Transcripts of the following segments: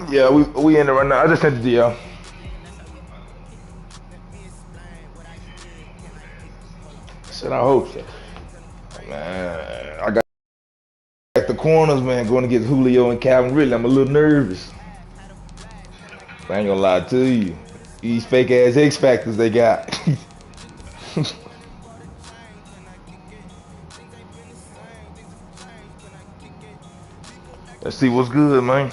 Yeah, we in it right now. I just sent it to y'all. Said I hope so. Man, I got the corners, man, going against Julio and Calvin Ridley. I'm a little nervous. I ain't gonna lie to you. These fake ass X factors they got. Let's see what's good, man.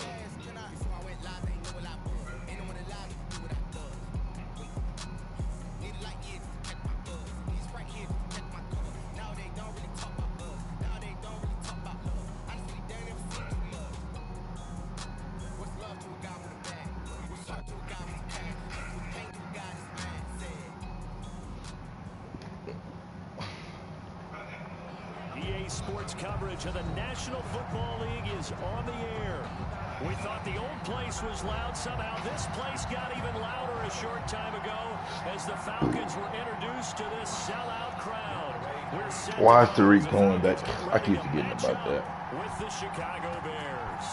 EA Sports coverage of the National Football League is on the air. We thought the old place was loud. Somehow this place got even louder a short time ago as the Falcons were introduced to this sellout crowd. We're set Why is to Tariq going back? I keep forgetting about that. with the Chicago Bears.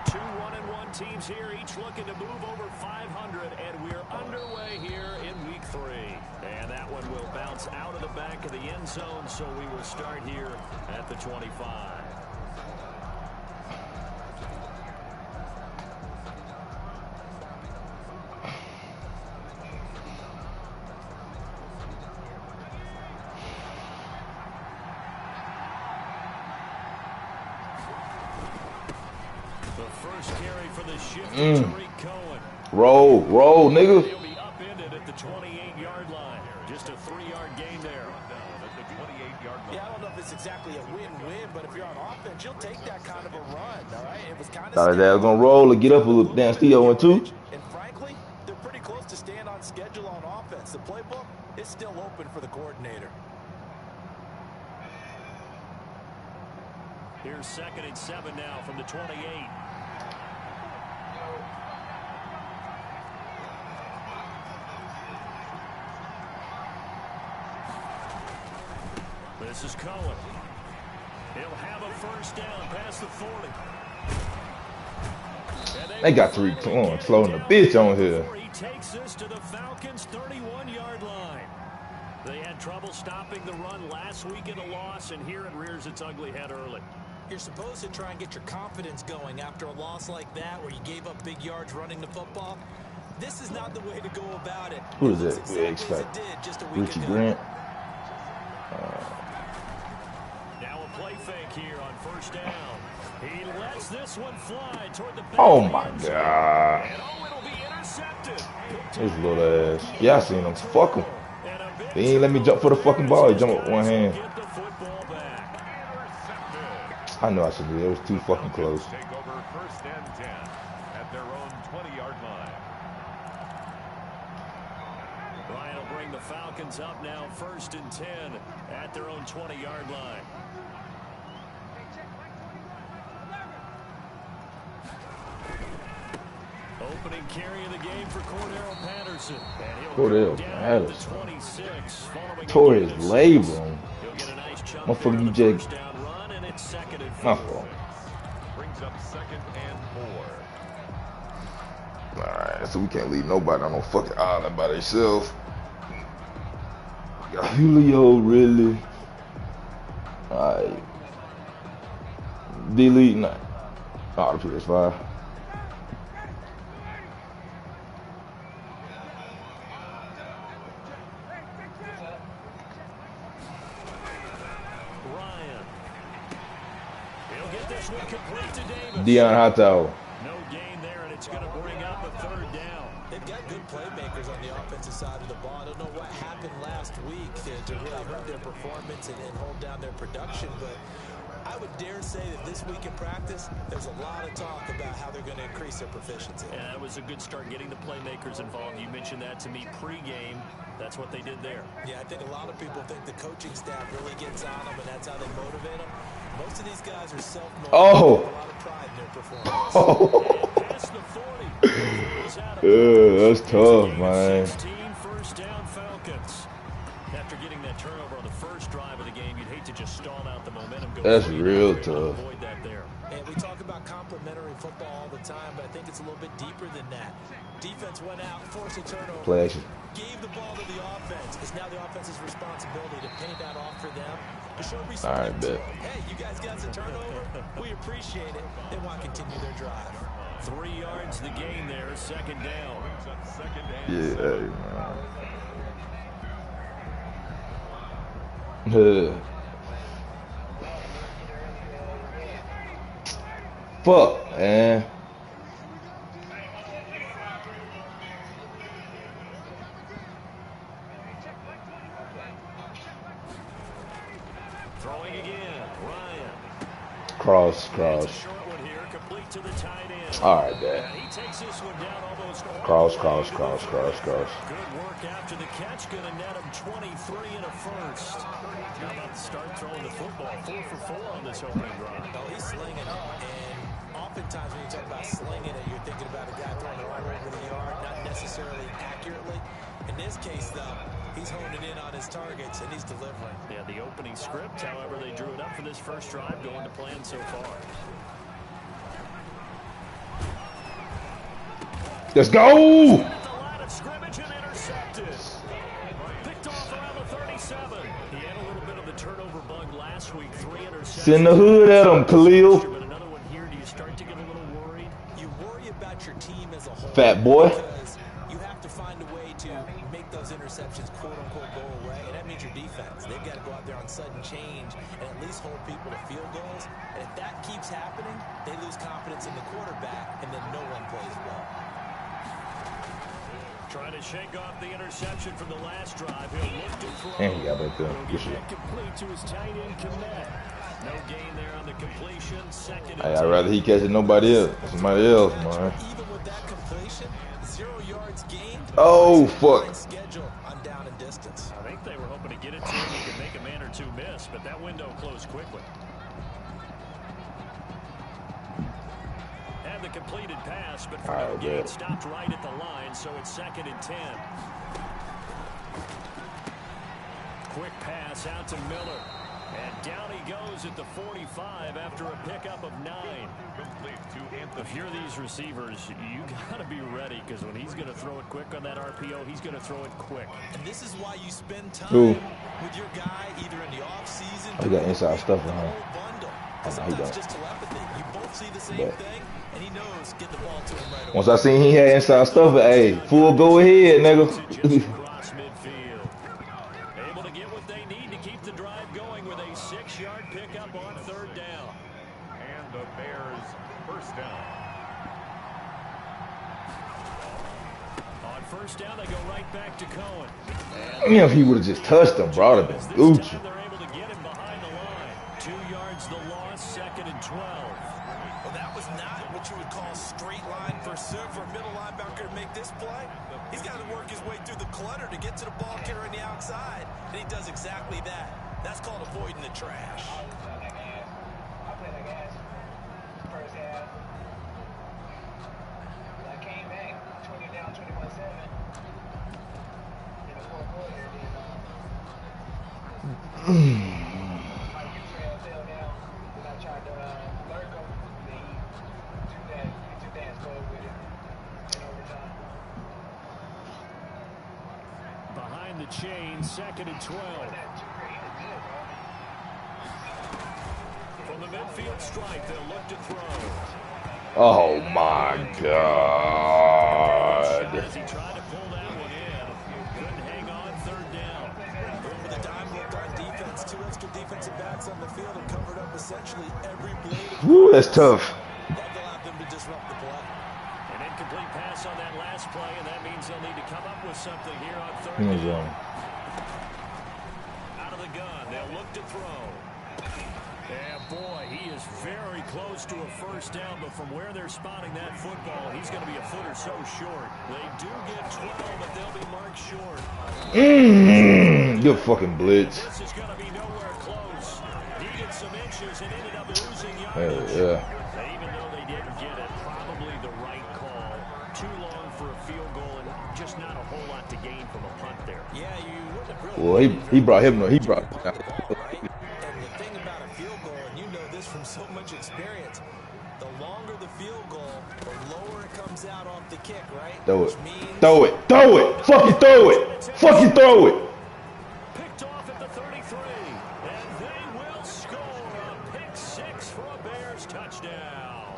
Two 1-1 teams here, each looking to move over 500, and we're underway here in week 3. And that one will bounce out of the back of the end zone, so we will start here at the 25. The first carry for the shift Tariq Cohen. Roll, nigga. He'll be upended at the 28-yard line. Just a 3-yard gain there. Yeah, I don't know if it's exactly a win-win, but if you're on offense, you'll take that kind of a run, all right? It was kind of Thought they was gonna roll and get up a little damn Steve 0-2. And frankly, they're pretty close to staying on schedule on offense. The playbook is still open for the coordinator. Here's 2nd and 7 now from the 28. This is Cohen. He'll have a first down past the 40. They got Tariq Cohen floating a bitch on here. He takes this to the Falcons' 31-yard line. They had trouble stopping the run last week in a loss, and here it rears its ugly head early. You're supposed to try and get your confidence going after a loss like that where you gave up big yards running the football. This is not the way to go about it. Who is that? Exactly X Factor. just a week Richie ago. Grant. Now a play fake here on first down. He lets this one fly toward the back. Oh my god. And it'll be intercepted. This little ass. Yeah, I seen him. Fuck him. He ain't let me jump for the fucking ball. He jumped with one hand. Get the football back. I know I should do it. It was too fucking close. Take over 1st and 10 at their own 20-yard line. Ryan will bring the Falcons up now 1st and 10 at their own 20-yard line. Opening carry of the game for Cordero Patterson. Cordero Patterson. Tore his labrum. Motherfucker, you just. My fault. Brings up 2nd and 4. Alright, so we can't leave nobody on no fucking island by themselves. Got Julio, really. Alright. Delete, nah. Oh, the PS5. Deion Hightower. No gain there, and it's going to bring up a 3rd down. They've got good playmakers on the offensive side of the ball. I don't know what happened last week to really hurt their performance and hold down their production, but I would dare say that this week in practice, there's a lot of talk about how they're going to increase their proficiency. Yeah, that was a good start getting the playmakers involved. You mentioned that to me pregame. That's what they did there. Yeah, I think a lot of people think the coaching staff really gets on them, and that's how they motivate them. Most of these guys are self-motivated. Oh. With a lot of pride in their performance. Oh. Past the 40. Yeah, that's tough, man. 16 first down Falcons. After getting that turnover on the first drive of the game, you'd hate to just stall out the momentum. That's real tough. Avoid that there. And we talk about complementary football all the time, but I think it's a little bit deeper than that. Defense went out, forced a turnover. Play action. Gave the ball to the offense. It's now the offense's responsibility to pay that off for them. To show respect. All right, bet. Hey, you guys got the turnover. We appreciate it. They want to continue their drive. 3 yards the gain there, second down. Yeah, man. Fuck, man. Throwing again, Ryan. Cross. It's a short one here, complete to the tight end. All right, bet. And he takes this one down almost all Cross. the way. Good work after the catch, going to net him 23 and a first. How about the start throwing the football? 4 for 4 on this opening drive. Oh, he's slinging it. And oftentimes when you talk about slinging it, you're thinking about a guy throwing it right over the yard, not necessarily accurately. In this case, though, he's honing in on his targets, and he's delivering. Yeah, the opening script, however, they drew it up for this first drive, going to plan so far. Let's go! At the line of scrimmage and intercepted. Picked off around the 37. He had a little bit of the turnover bug last week. 3 interceptions. Send the hood at him, Khalil. But another one here. Do you start to get a little worried? You worry about your team as a whole. Fat boy. Because you have to find a way to make those interceptions, quote-unquote, go away. And that means your defense. They've got to go out there on sudden change and at least hold people to field goals. And if that keeps happening, they lose confidence in the quarterback, and then no one plays well. Trying to shake off the interception from the last drive. He'll look to throw. And he got back there. He'll Good get shit. that complete to his tight end, Kmet. No gain there on the completion. Second and I'd rather he catch it nobody else. Somebody else, man. Even with that completion, 0 yards gained. Oh, fuck. Schedule on down and distance. I think they were hoping to get it to him. He could make a man or two miss, but that window closed quickly. And the completed pass, but for no gain, stopped right at the line, so it's second and 10. Quick pass out to Miller. And down he goes at the 45 after a pickup of 9. If you're these receivers, you got to be ready, because when he's going to throw it quick on that RPO, he's going to throw it quick. And this is why you spend time with your guy either in the offseason. He got inside stuff on him. Sometimes just telepathy. You both see the same thing, and he knows get the ball to him right away. Once I seen he had inside stuff, hey, full go ahead, nigga. Across midfield. Able to get what they need to keep the drive going with a 6-yard pickup on third down. And the Bears first down. On first down, they go right back to Cohen. You know, if he would have just touched him, bro, it'd have been Gucci. They're able to get him behind the line. 2 yards the loss, second and 12. Well, that was not what you would call straight line pursuit for a middle linebacker to make this play. He's got to work his way through the clutter to get to the ball carrier on the outside, and he does exactly that. That's called avoiding the trash. Behind the chain, second and 12. From the midfield stripe, they'll look to throw. Oh my God. As he tried to pull that one in, couldn't hang on, third down. With a dime look on defense, 2 extra defensive backs on the field and covered up essentially every blade. Woo, that's tough. That allowed them to disrupt the play. An incomplete pass on that last play, and that means they'll need to come up with something here on third End down. zone. Out of the gun, they'll look to throw. Yeah, boy, he is very close to a first down, but from where they're spotting that football, he's going to be a foot or so short. They do get 12, but they'll be marked short. Good fucking blitz. This is going to be nowhere close. Needed some inches and ended up losing Hey, yardage. yeah. Even though they didn't get it, probably the right call. Too long for a field goal and just not a whole lot to gain from a punt there. Yeah, you wouldn't have really. Well, he brought him. He brought. Right? And the thing about a field goal, and you know this from so much experience, The longer the field goal, the lower it comes out off the kick, right? Throw Which it. means Throw it. Throw it. Fucking throw it. Fucking throw it. Picked off at the 33, and they will score a pick six for a Bears touchdown.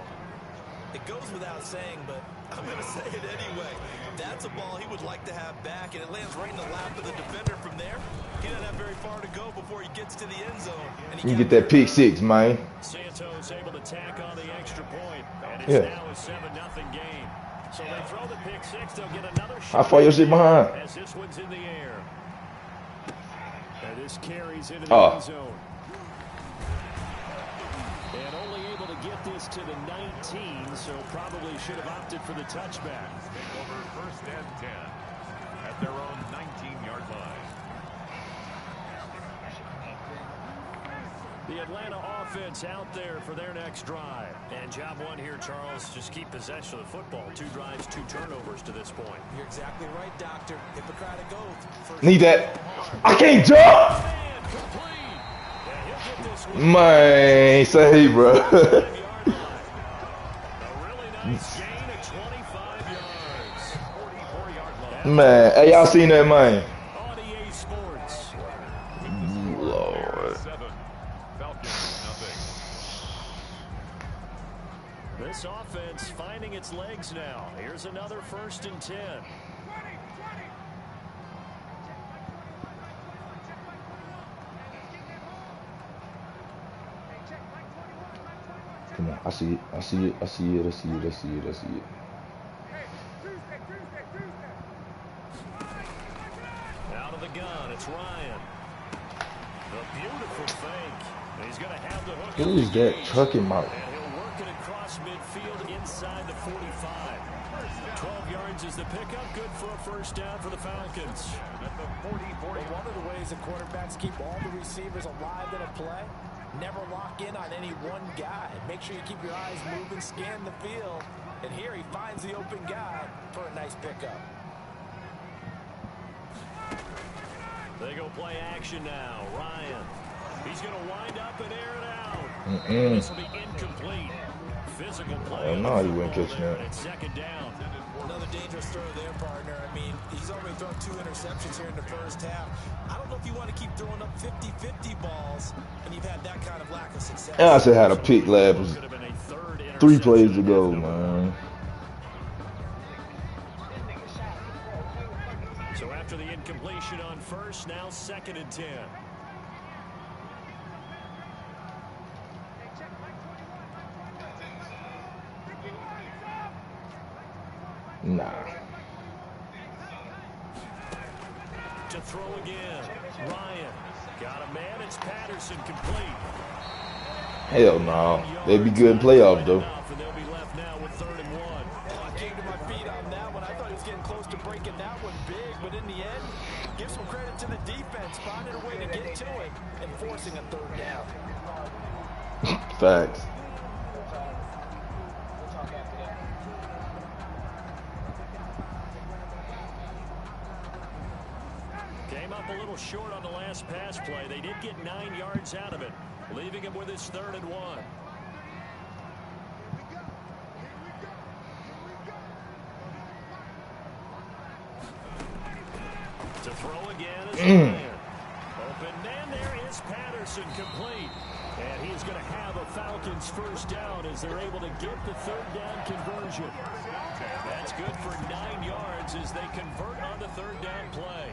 it goes without saying, but I'm going to say it anyway. That's a ball he would like to have back, and it lands right in the lap of the defender from there. He doesn't have very far to go before he gets to the end zone. And You get that pick six, man. Santos able to tack on the extra point, and it's now a 7-0 game. So they throw the pick six, they'll get another shot. How far your shit behind? As this one's in the air. And this carries into the end zone. And only able to get this to the 19, so probably should have opted for the touchback. Over 1st and 10 at their own 19-yard line. The Atlanta offense out there for their next drive. And job one here, Charles, just keep possession of the football. 2 drives, 2 turnovers to this point. You're exactly right, Doctor. Hippocratic oath. Need that. I can't jump. Man, say, bro. A really nice gain of 25 yards. 44-yard line. Man, hey, y'all seen that, man? On EA Sports. Lord. 7. Falcons, nothing. This offense finding its legs now. Here's another 1st and 10. Come on, I see it. I see it. I see it. I see it. I see it. I see it. Out of the gun, it's Ryan. The beautiful fake. He's going to have the hook. What is that trucking mouth? And he'll work it across midfield inside the 45. 12 yards is the pickup. Good for a 1st down for the Falcons. At the 44. Well, one of the ways that quarterbacks keep all the receivers alive in a play, never lock in on any one guy. Make sure you keep your eyes moving, scan the field. And here he finds the open guy for a nice pickup. They go play action now. Ryan. He's going to wind up and air it out. This will be incomplete. Physical play. No, he wouldn't catch that. It's 2nd down. Another dangerous throw there, partner. I mean, he's already thrown 2 interceptions here in the 1st half. I don't know if you want to keep throwing up 50-50 balls when you've had that kind of lack of success. I also had a pick last Could have been a 3rd 3 plays ago, man. So after the incompletion on 1st, now 2nd and 10. Nah. To throw again. Ryan. Got a man. It's Patterson complete. Hell no. They'd be good in playoffs, though. And they'll be left now with 3rd and 1. I came to my feet on that one. I thought he was getting close to breaking that one big, but in the end, give some credit to the defense, finding a way to get to it and forcing a 3rd down. Facts. Came up a little short on the last pass play. They did get 9 yards out of it, leaving him with his 3rd and 1. To throw again is Ryan. Open man, there is Patterson complete. And he's going to have a Falcons 1st down as they're able to get the 3rd down conversion. That's good for 9 yards as they convert on the 3rd down play.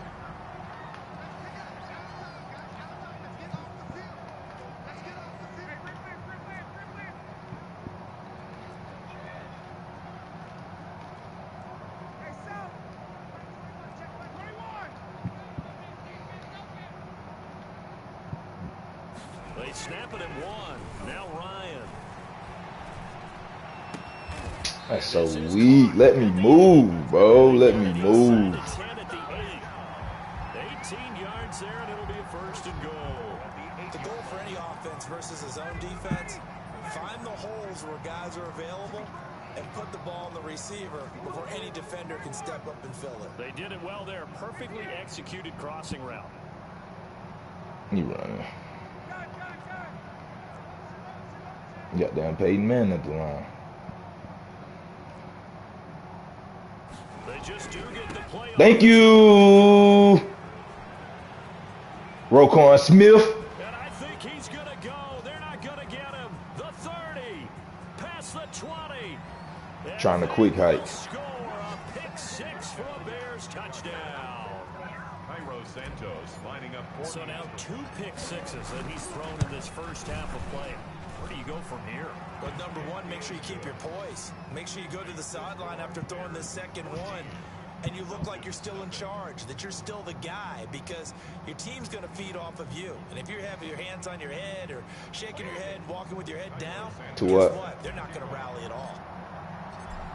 They snap it at 1. Now Ryan. That's so weak. Let me move, bro. Let me move. 10 at the 8. 18 yards there, and it'll be a 1st and goal. The goal for any offense versus his own defense, find the holes where guys are available and put the ball on the receiver before any defender can step up and fill it. They did it well there. Perfectly executed crossing route. You running. Goddamn Peyton Manning at the line. They just do get the play. Thank you, Roquan Smith. And I think he's going to go. They're not going to get him. The 30, past the 20. Trying to quick hike. Score a pick six for a Bears touchdown. Cairo Santos lining up. So now 2 pick sixes that he's thrown in this first half of play. Where do you go from here? But number one, make sure you keep your poise. Make sure you go to the sideline after throwing the second one, and you look like you're still in charge, that you're still the guy, because your team's going to feed off of you. And if you're having your hands on your head or shaking your head, walking with your head down, To guess what? They're not going to rally at all.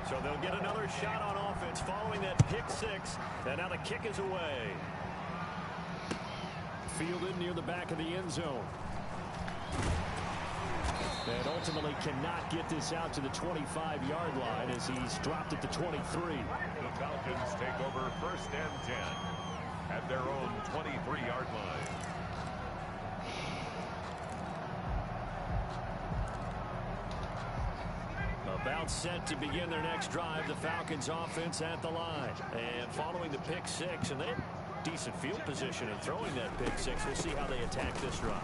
So they'll get another shot on offense following that pick six. And now the kick is away. Fielded near the back of the end zone. And ultimately cannot get this out to the 25-yard line as he's dropped at the 23. The Falcons take over 1st and 10 at their own 23-yard line. About set to begin their next drive, the Falcons offense at the line. And following the pick six, and they had decent field position in throwing that pick six. We'll see how they attack this drive.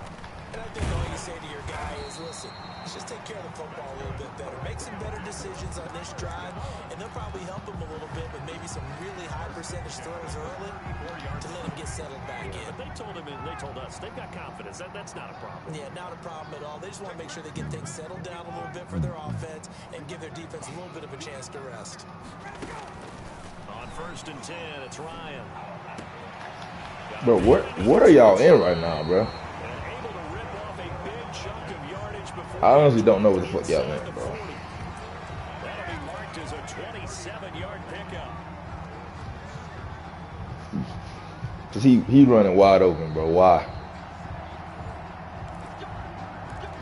And I think all you say to your guy is, listen, let's just take care of the football a little bit better. Make some better decisions on this drive, and they'll probably help him a little bit with maybe some really high percentage throws early to let him get settled back in. But they told him, and they told us, they've got confidence. That's not a problem. Yeah, not a problem at all. They just want to make sure they get things settled down a little bit for their offense and give their defense a little bit of a chance to rest. On 1st and 10, it's Ryan. Bro, what are y'all in right now, bro? I honestly don't know what the fuck y'all in, bro. That'll be marked as a 27-yard pickup. Cause he running wide open, bro. Why?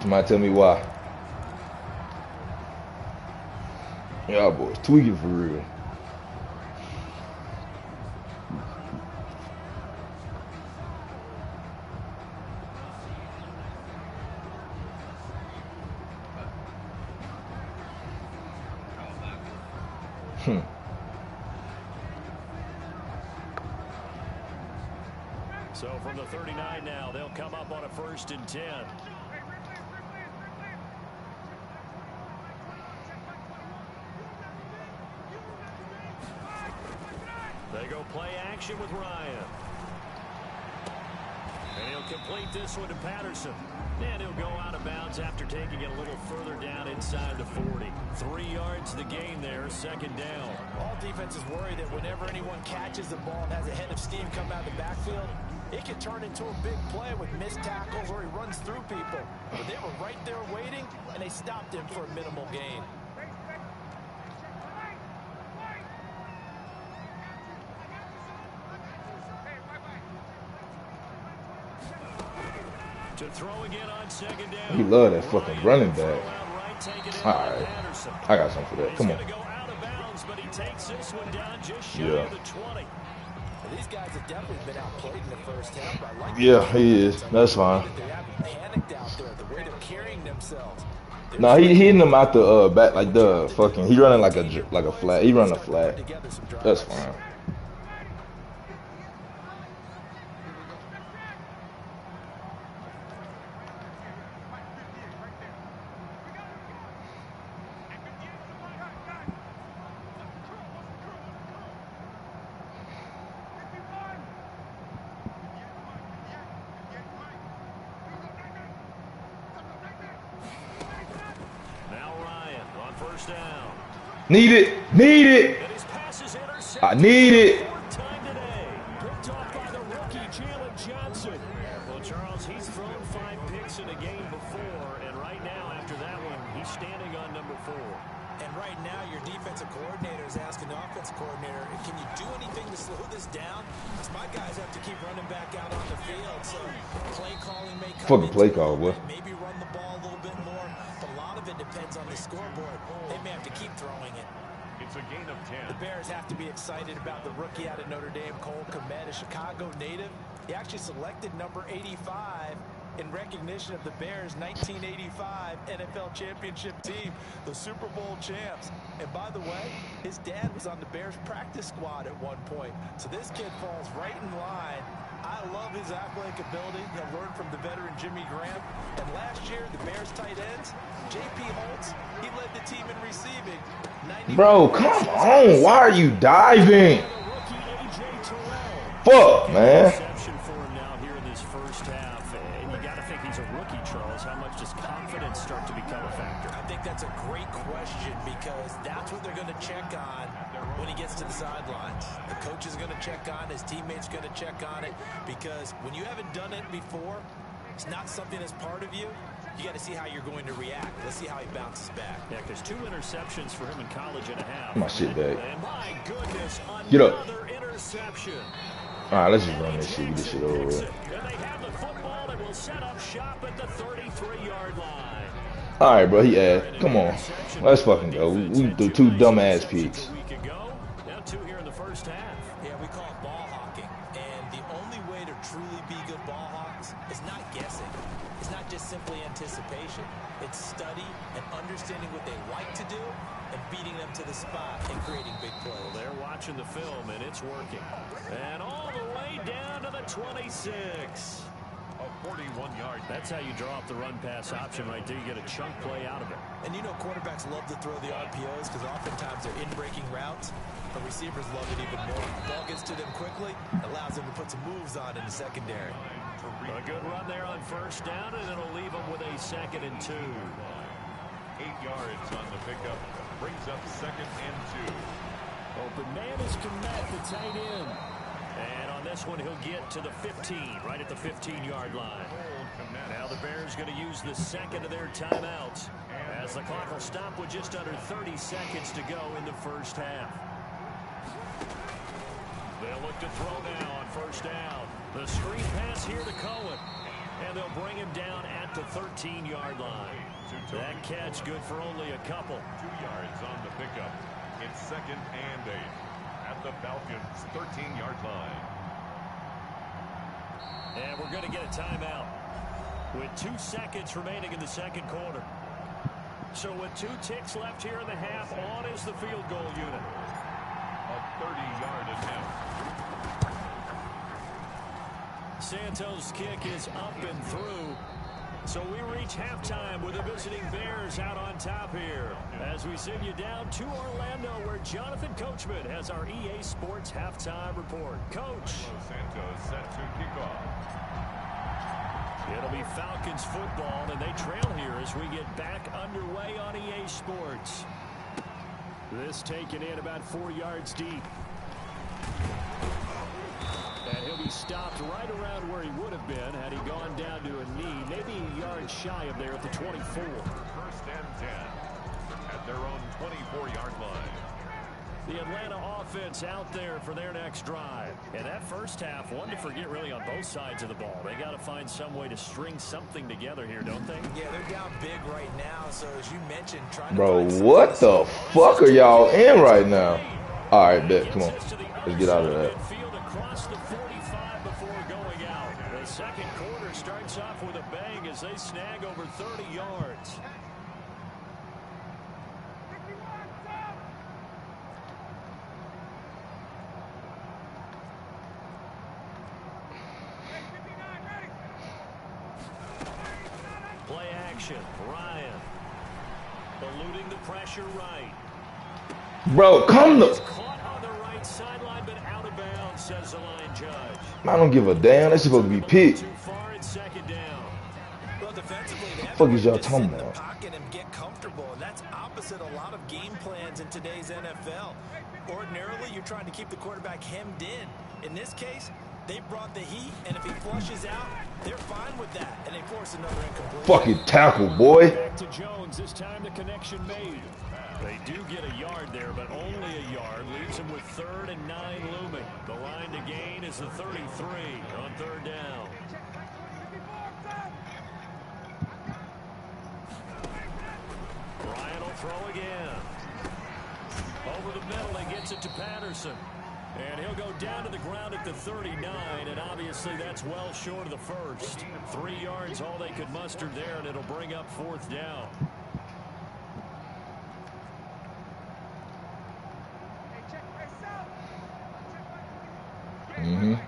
Somebody tell me why. Y'all boys tweaking for real. So from the 39 now, they'll come up on a 1st and 10. They go play action with Ryan. And he'll complete this one to Patterson. And he'll go out of bounds after taking it a little further down inside the 40. 3 yards the gain there, 2nd down. All defenses worry that whenever anyone catches the ball and has a head of steam come out of the backfield, it can turn into a big play with missed tackles or he runs through people. But they were right there waiting, and they stopped him for a minimal gain. To throw again on 2nd down. He love that fucking running back. Alright. I got something for that. Come on. Go out of bounds, but he takes this one down just shy Yeah. of the 20. Well, these guys have definitely been outplayed in the first half. I like Yeah, he is. That's fine. they haven't panicked out there, the way they're carrying themselves. No, he hitting him out the back like the fucking. He running like a flat. He running a flat. That's fine. Now Ryan on 1st down. Need it. Need it. And his pass is intercepted. I need it. 4th time today. Picked off by the rookie, Jalen Johnson. Well, Charles, he's thrown 5 picks in a game before, and right now, after that one, he's standing on number 4. And right now, your defensive coordinator is asking the offensive coordinator, can you do anything to slow this down? Because my guys have to keep running back out on the field, so play calling may come Fucking play call, boy. maybe run the ball a little bit more, but a lot of it depends on the scoreboard. They may have to keep throwing it. It's a gain of 10. The Bears have to be excited about the rookie out of Notre Dame, Cole Kmet, a Chicago native. He actually selected number 85 in recognition of the Bears' 1985 NFL championship team, the Super Bowl champs. And by the way, his dad was on the Bears practice squad at one point. So this kid falls right in line. I love his athletic ability. He'll learn from the veteran Jimmy Graham. And last year, the Bears tight ends, J.P. Holtz, he led the team in receiving. Bro, come on. Why are you diving? Fuck, man. For him now here in this first half. And you got to think he's a rookie, Charles. How much does confidence start to become a factor? I think that's a great question because that's what they're going to check on when he gets to the sidelines. The coach is going to check on, his teammates going to check on it, because when you haven't done it before, it's not something that's part of you. You got to see how you're going to react. Let's see how he bounces back. Yeah, because 2 interceptions for him in college and a half. My shit back. And my goodness, Get up. another interception. All right, let's just run this shit. Get this shit over with. And they have the football and will set up shop at the 33-yard line. All right, bro. He come on. Let's fucking go. We do 2 dumbass picks. Now 2 here in the first half. Yeah, we call it ball hawking. And the only way to truly be good ball hawks is not guessing. It's not just simply anticipation. It's study and understanding what they like to do and beating them to the spot and creating big plays. Well, they're watching the film, and it's working. And all the way down to the 26. A 41-yard. That's how you draw up the run-pass option right there. You get a chunk play out of it. And you know quarterbacks love to throw the RPOs because oftentimes they're in-breaking routes. But receivers love it even more. The ball gets to them quickly, allows them to put some moves on in the secondary. A good run there on first down, and it'll leave them with a 2nd and 2. 8 yards on the pickup. Brings up 2nd and 2. Open man is Kmet, the tight end. And on this one, he'll get to the 15, right at the 15-yard line. Now the Bears going to use the 2nd of their timeouts as the clock will stop with just under 30 seconds to go in the first half. They'll look to throw now on first down. The screen pass here to Cohen. And they'll bring him down at the 13-yard line. That catch good for only a couple. 2 yards on the pickup. It's 2nd and 8 at the Falcons' 13-yard line. And we're going to get a timeout with 2 seconds remaining in the second quarter. So with 2 ticks left here in the half, on is the field goal unit. A 30-yard attempt. Santos' kick is up and through. So we reach halftime with the visiting Bears out on top here as we send you down to Orlando where Jonathan Coachman has our EA Sports halftime report. Coach. Santos set to kick off. It'll be Falcons football, and they trail here as we get back underway on EA Sports. This taken in about 4 yards deep. And he'll be stopped right around where he would have been had he gone down to a knee, maybe a yard shy of there at the 24. 1st and 10 at their own 24-yard line. The Atlanta offense out there for their next drive. And that first half, one to forget really on both sides of the ball. They got to find some way to string something together here, don't they? Yeah, they're down big right now. So as you mentioned, trying to Bro, what the fuck are y'all in right now? All right, bet. Come on. Let's get out of that. Across the 45 before going out. The second quarter starts off with a bang as they snag over 30 yards. Play action. Ryan eluding the pressure right. Bro, come the... Caught on the right sideline, but out of bounds, says the line judge. I don't give a damn. That's supposed to be picked. Too far at 2nd down. Well, defensively, they have Fuck is y'all to sit in talking the about? pocket and get comfortable, and that's opposite a lot of game plans in today's NFL. Ordinarily, you're trying to keep the quarterback hemmed in. In this case, they brought the heat, and if he flushes out, they're fine with that, and they force another incomplete. Fucking tackle, boy. Back to Jones. This time the connection made. They do get a yard there, but only a yard. Leaves them with 3rd and 9 looming. The line to gain is the 33 on 3rd down. Ryan will throw again. Over the middle, he gets it to Patterson. And he'll go down to the ground at the 39, and obviously that's well short of the first. 3 yards, all they could muster there, and it'll bring up 4th down.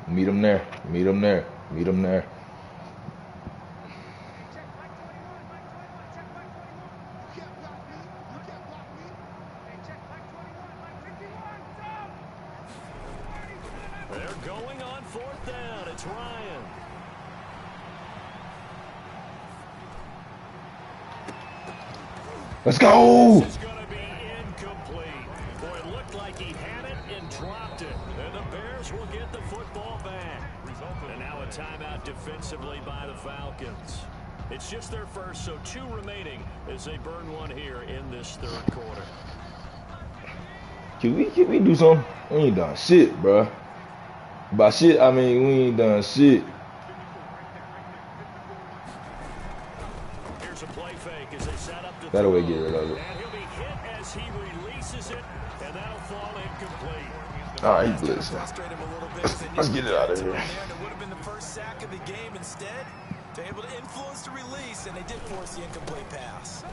Meet him there. Meet him there. Meet him there. They're going on 4th down. It's Ryan. Let's go. This is going to be incomplete. Boy, it looked like he had it and dropped it. And the Bears will get the football back. And now a timeout defensively by the Falcons. It's just their first, so 2 remaining as they burn one here in this 3rd quarter. Can we do something? We ain't done shit, bro. By shit, I mean we ain't done shit. Here's a play fake as they set up the That'll way get rid of it. And he'll be hit as he releases it, and that'll fall incomplete. All right, he's blitzing. Frustrate him a little bit. Let's get it out of here. There, and it would have been the first sack of the game. Instead, they're able to influence the release, and they did force the incomplete pass.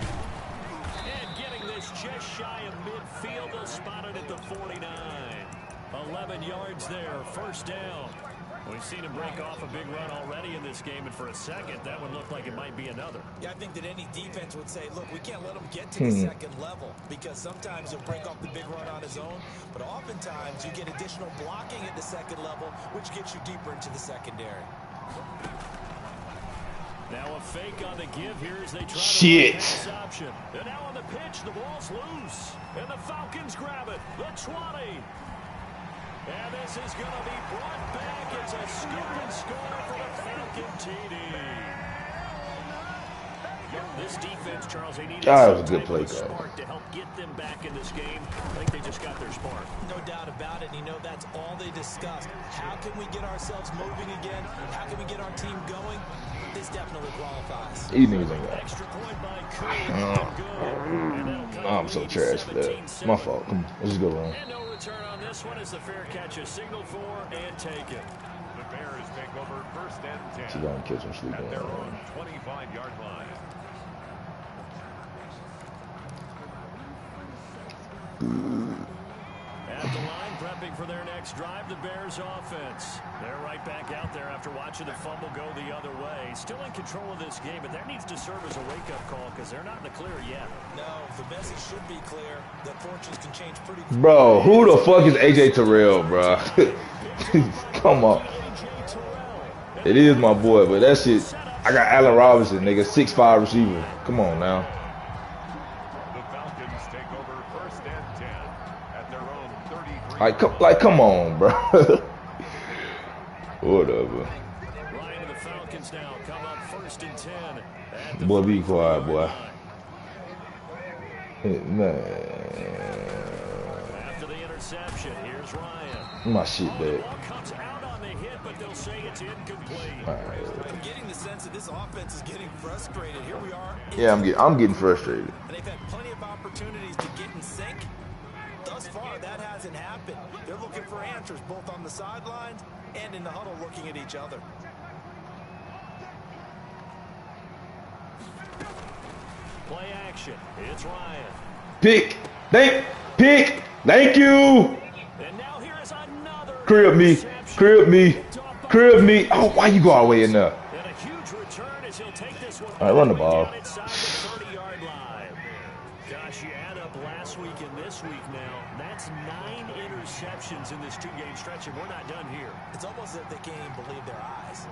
And getting this just shy of midfield, they'll spot it at the 49. 11 yards there, 1st down. We've seen him break off a big run already in this game, and for a second, that would look like it might be another. Yeah, I think that any defense would say, look, we can't let him get to the 2nd level, because sometimes he'll break off the big run on his own, but oftentimes you get additional blocking at the 2nd level, which gets you deeper into the secondary. Now a fake on the give here as they try Shit. to run this option. And now on the pitch, the ball's loose. And the Falcons grab it. The 20. And this is going to be brought back. It's a scoop and score for the Falcon TD. This defense, Charles, they needed that was a some good type play of call. spark to help get them back in this game. I think they just got their spark. No doubt about it. You know, that's all they discussed. How can we get ourselves moving again? How can we get our team going? This definitely qualifies. These niggas ain't got it. Extra point by Curry. And that'll cut I'm the so lead trash for that. 17-7. My fault. Come on, let's just go wrong. And no return on this one as the fair catch is signaled for and taken. The Bears take over 1st and 10. She gonna catch him sleeping. At their own 25-yard line. At the line, prepping for their next drive, the Bears offense. They're right back out there after watching the fumble go the other way. Still in control of this game, but that needs to serve as a wake-up call because they're not in the clear yet. No, the message should be clear. The fortunes can change pretty quickly. Bro, who the fuck is AJ Terrell, bro? Come on. It is my boy, but that shit, I got Allen Robinson, nigga, 6'5" receiver. Come on now. The Falcons take over 1st and 10 at their own 33. Come on, bro. Whatever. Ryan and the Falcons now come up 1st and 10. At the Boy, be quiet, boy. Man. After the interception, here's Ryan. My shit The back. ball comes out on the hit, but they'll say it's incomplete. I'm getting the sense that this offense is getting frustrated. Here we are. Yeah, I'm getting frustrated. And they've had plenty of opportunities to get in sync. Thus far, that hasn't happened. They're looking for answers both on the sidelines and in the huddle looking at each other. Play action. It's Ryan. Pick. Thank you. And now here is another Crib me. interception. Crib me. Picked off by Crib me. Oh, why you go all the way in there? And a huge return as he'll take this one All right, run the way ball. down inside the 30-yard line. Gosh, you add up last week and this week now. That's 9 interceptions in this 2-game stretch, and we're not done here. It's almost as if they can't even believe their eyes.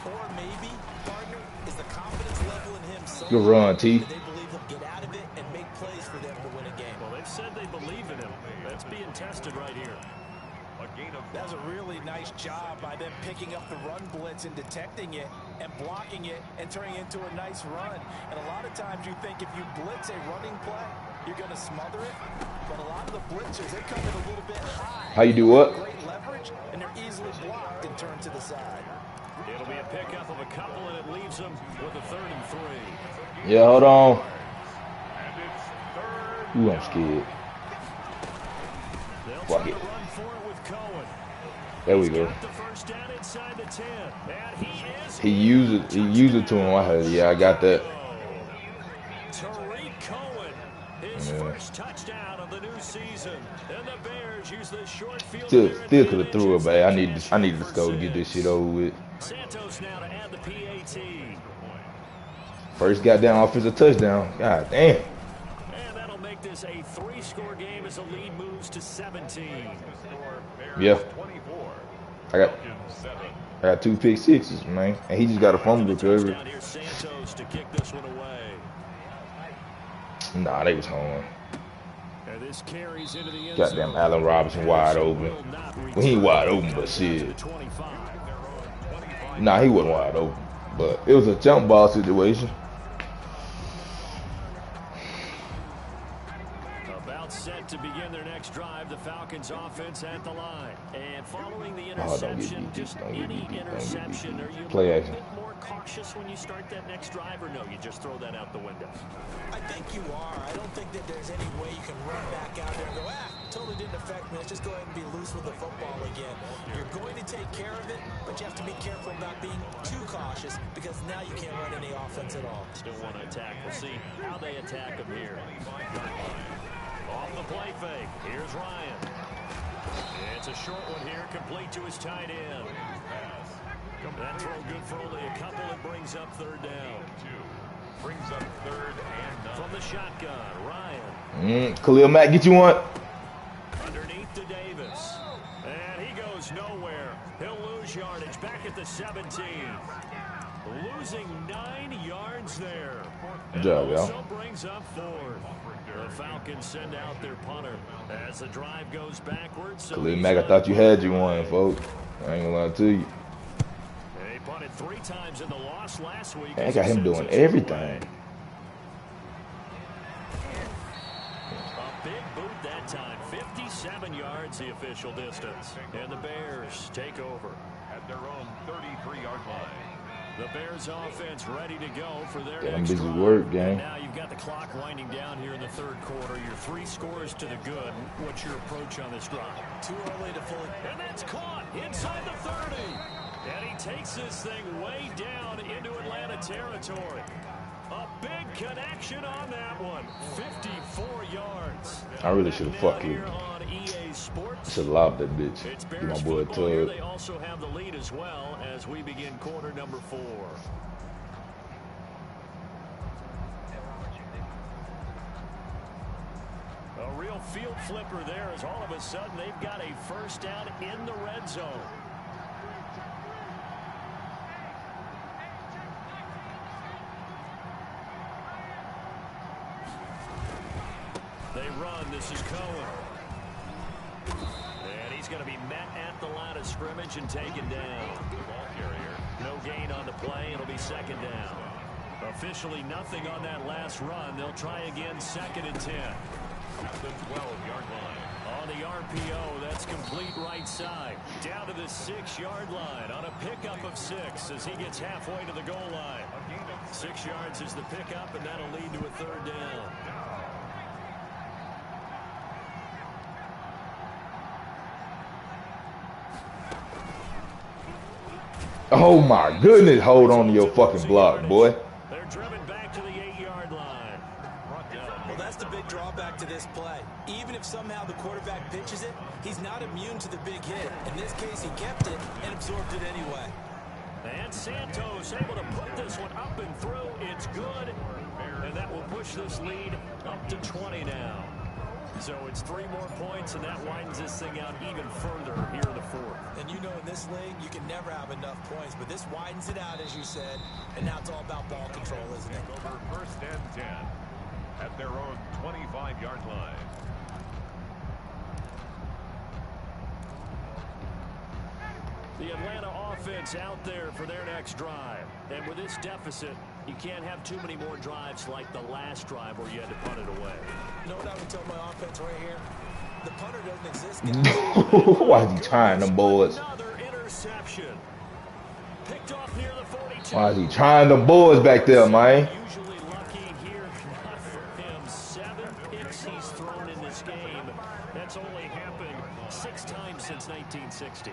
Or maybe, partner, is the confidence level in him so Good run, T. that they believe he'll get out of it and make plays for them to win a game. Well, they've said they believe in him. That's being tested right here. A gain of That was a really nice job by them picking up the run blitz and detecting it and blocking it and turning it into a nice run. And a lot of times you think if you blitz a running play, you're going to smother it. But a lot of the blitzers, they come in a little bit high. How you do what? Great leverage, and they're easily blocked and turned to the side. It'll be a pickup of a couple, and it leaves them with a 3rd and 3. Yeah, hold on. and it's 3rd. Ooh, I'm scared. The Fuck it. Run for it with Cohen. There we go. Got the first down inside the 10. And He used it to him. I heard, yeah, I got that. Tariq Cohen, his first touchdown of the new season. And the Bears use the short field. Still could have threw it, but I needed to score to get this shit over with. Santos now to add the PAT. First goddamn offensive touchdown. God damn. And that'll make this a 3-score game as the lead moves to 17. Yeah. I got 2 pick sixes, man. And he just got a fumble recovery. Here's Santos to kick this one away. Nah, they was home. And this carries into the end Goddamn zone. Allen Robinson wide open. Well, he ain't wide open, but shit. Nah, he wasn't wide open. But it was a jump ball situation. About set to begin their next drive, the Falcons offense at the line. And following the interception, just any interception, are you a Play little action. bit more cautious when you start that next drive, or no, you just throw that out the window? I think you are. I don't think that there's any way you can run back out there and go, totally didn't affect me. Let's just go ahead and be loose with the football again. You're going to take care of it, but you have to be careful about being too cautious because now you can't run any offense at all. Still want to attack. We'll see how they attack him here. Off the play fake. Here's Ryan. It's a short one here, complete to his tight end. That throw good for only a couple. It brings up third down. Brings up 3rd and 9. From the shotgun, Ryan. Khalil Mack, get you one. Underneath to Davis. And he goes nowhere. He'll lose yardage back at the 17. Losing 9 yards there. Good job, y'all. Also brings up 4th. The Falcons send out their punter as the drive goes backwards. So Khalil Mack, I thought you had you one, folks. I ain't gonna lie to you. They punted 3 times in the loss last week. Man, I got him doing everything. A big boot that time. 57 yards the official distance. And the Bears take over At their own 33-yard line. The Bears offense ready to go for their Yeah, I'm next busy drive. work, gang. And now you've got the clock winding down here in the 3rd quarter. Your 3 scores to the good. What's your approach on this drive? Too early to fully. And that's caught inside the 30. And he takes this thing way down into Atlanta territory. A big connection on that one. 54 yards. I really should have fucked Here with him. on EA Sports. Should have lobbed that bitch. It's Get Bears my boy a football here. tug. They also have the lead as well as we begin quarter number 4. A real field flipper there as all of a sudden they've got a first down in the red zone. They run. This is Cohen. And he's going to be met at the line of scrimmage and taken down. The ball carrier. No gain on the play. It'll be 2nd down. Officially nothing on that last run. They'll try again 2nd and 10. At the 12-yard line. On the RPO, that's complete right side. Down to the 6-yard line on a pickup of 6 as he gets halfway to the goal line. 6 yards is the pickup, and that'll lead to a 3rd down. Oh my goodness, hold on to your fucking block, boy. They're driven back to the 8-yard line. Well, that's the big drawback to this play. Even if somehow the quarterback pitches it, he's not immune to the big hit. In this case, he kept it and absorbed it anyway. And Santos able to put this one up and through. It's good. And that will push this lead up to 20 now. So it's 3 more points, and that widens this thing out even further here in the 4th. And you know in this league, you can never have enough points, but this widens it out, as you said, and now it's all about ball control, isn't it? Over 1st and 10 at their own 25-yard line. The Atlanta offense out there for their next drive. And with this deficit, you can't have too many more drives like the last drive where you had to punt it away. You know what I would tell my offense right here? The punter doesn't exist, guys. Why is he trying them boys? Another interception. Picked off near the 42. Why is he trying them boys back there, man? Usually lucky here, not for him. 7 picks he's thrown in this game. That's only half camping 6 times since 1960.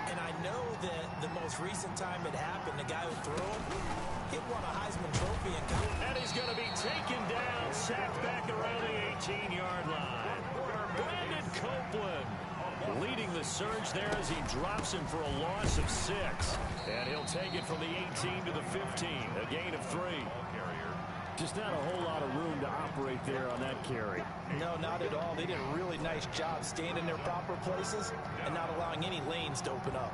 And I know that the most recent time it happened, the guy who threw him, he won a Heisman Trophy in college. And he's going to be taken down, sacked back around the 18-yard line. Brandon Copeland leading the surge there as he drops him for a loss of 6. And he'll take it from the 18 to the 15, a gain of 3. Just not a whole lot of room to operate there on that carry. No, not at all. They did a really nice job staying in their proper places and not allowing any lanes to open up.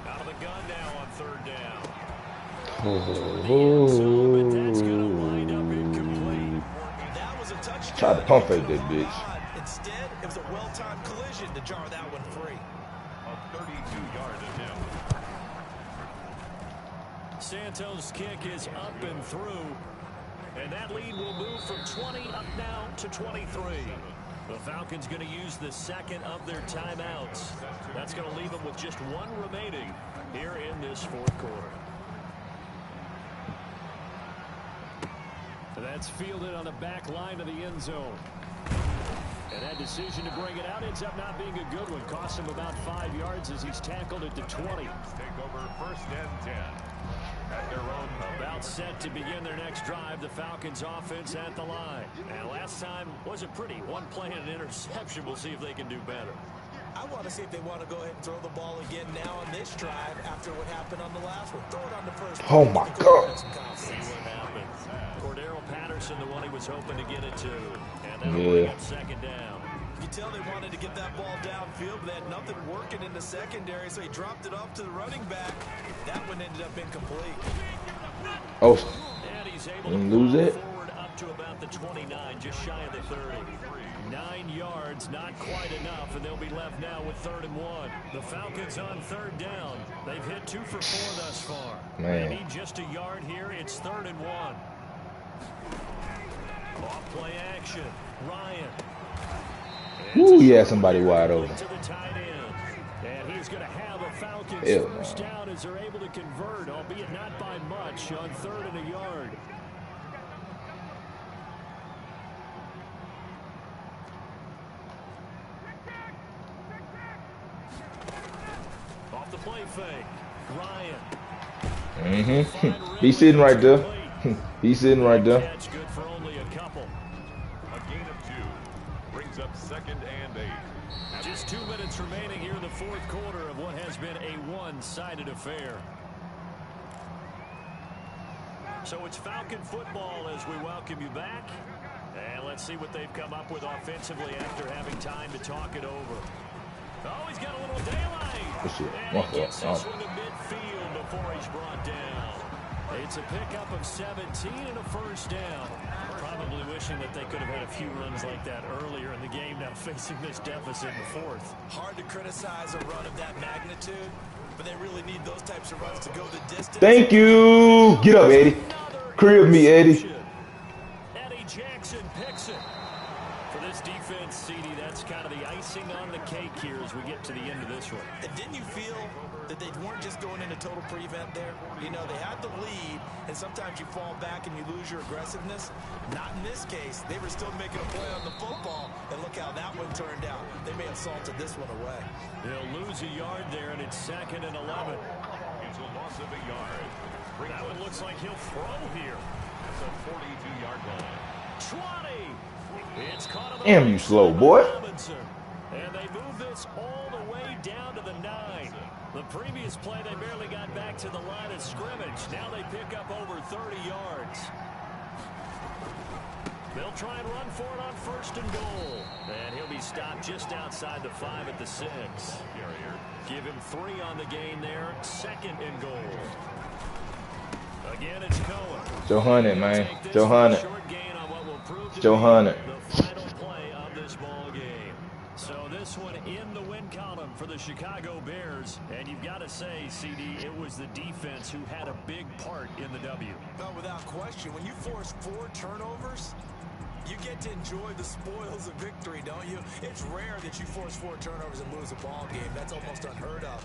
Out of the gun now on 3rd down. Oh. That was a touchdown. Tried to pump fake that bitch. Instead, it was a well-timed collision to jar that one free. A 32-yard attempt. Santos' kick is up and through. And that lead will move from 20 up now to 23. The Falcons going to use the second of their timeouts. That's going to leave them with just 1 remaining here in this 4th quarter. That's fielded on the back line of the end zone. And that decision to bring it out ends up not being a good one. Cost him about 5 yards as he's tackled at the 20. Take over 1st and 10. At their own. About set to begin their next drive, the Falcons offense at the line. And last time wasn't pretty. 1 play and an interception. We'll see if they can do better. I want to see if they want to go ahead and throw the ball again now on this drive after what happened on the last one. Throw it on the first. Oh my God. See what happens. Cordero Patterson, the one he was hoping to get it to. And that'll bring up 2nd down. You can tell they wanted to get that ball downfield, but they had nothing working in the secondary, so he dropped it off to the running back. That one ended up incomplete. Oh, And he's able didn't to lose it. forward up to about the 29, just shy of the 30. 9 yards, not quite enough, and they'll be left now with 3rd and 1. The Falcons on 3rd down. They've hit 2 for 4 thus far. Man. They need just a yard here. It's 3rd and 1. Off play action. Ryan. Ooh, yeah, somebody wide open. To the tight end. And he's going to have a Falcons Ew. first down as they're able to convert, albeit not by much, on 3rd and a yard. Off the play fake. Ryan. He's sitting right there. He's sitting right there. Catch good for only a couple. A gain of 2. Brings up 2nd and 8. Just 2 minutes remaining here in the 4th quarter of what has been a one-sided affair. So it's Falcon football as we welcome you back. And let's see what they've come up with offensively after having time to talk it over. Oh, he's got a little daylight. And he gets this one to midfield before he's brought down. It's a pickup of 17 and a first down. Probably wishing that they could have had a few runs like that earlier in the game, now facing this deficit in the 4th. Hard to criticize a run of that magnitude, but they really need those types of runs to go the distance. Thank you. Get up, Eddie. Crib me, Eddie. Eddie Jackson picks it. For this defense, CD, that's kind of the icing on the cake here as we get to the end of this one. And didn't you feel that they weren't just going into total prevent there? You know, they had the lead, and sometimes you fall back and you lose your aggressiveness. Not in this case. They were still making a play on the football, and look how that one turned out. They may have salted this one away. They'll lose a yard there, and it's 2nd and 11. It's a loss of a yard. That one looks like he'll throw here. That's a 42-yard line. 20. It's caught on the Damn, you slow, boy. Robinson. And they move this all the way down to the 9. The previous play, they barely got back to the line of scrimmage. Now they pick up over 30 yards. They'll try and run for it on 1st and goal. And he'll be stopped just outside the 5 at the 6. Give him 3 on the gain there. 2nd and goal. Again, it's Cohen. Joe Hunnett, man. Joe Hunnett. Joe Hunnett. The final play of this ball game. So this one in the win column for the Chicago Bears. And you've got to say, CD, it was the defense who had a big part in the W. No, without question. When you force 4 turnovers, you get to enjoy the spoils of victory, don't you? It's rare that you force 4 turnovers and lose a ball game. That's almost unheard of.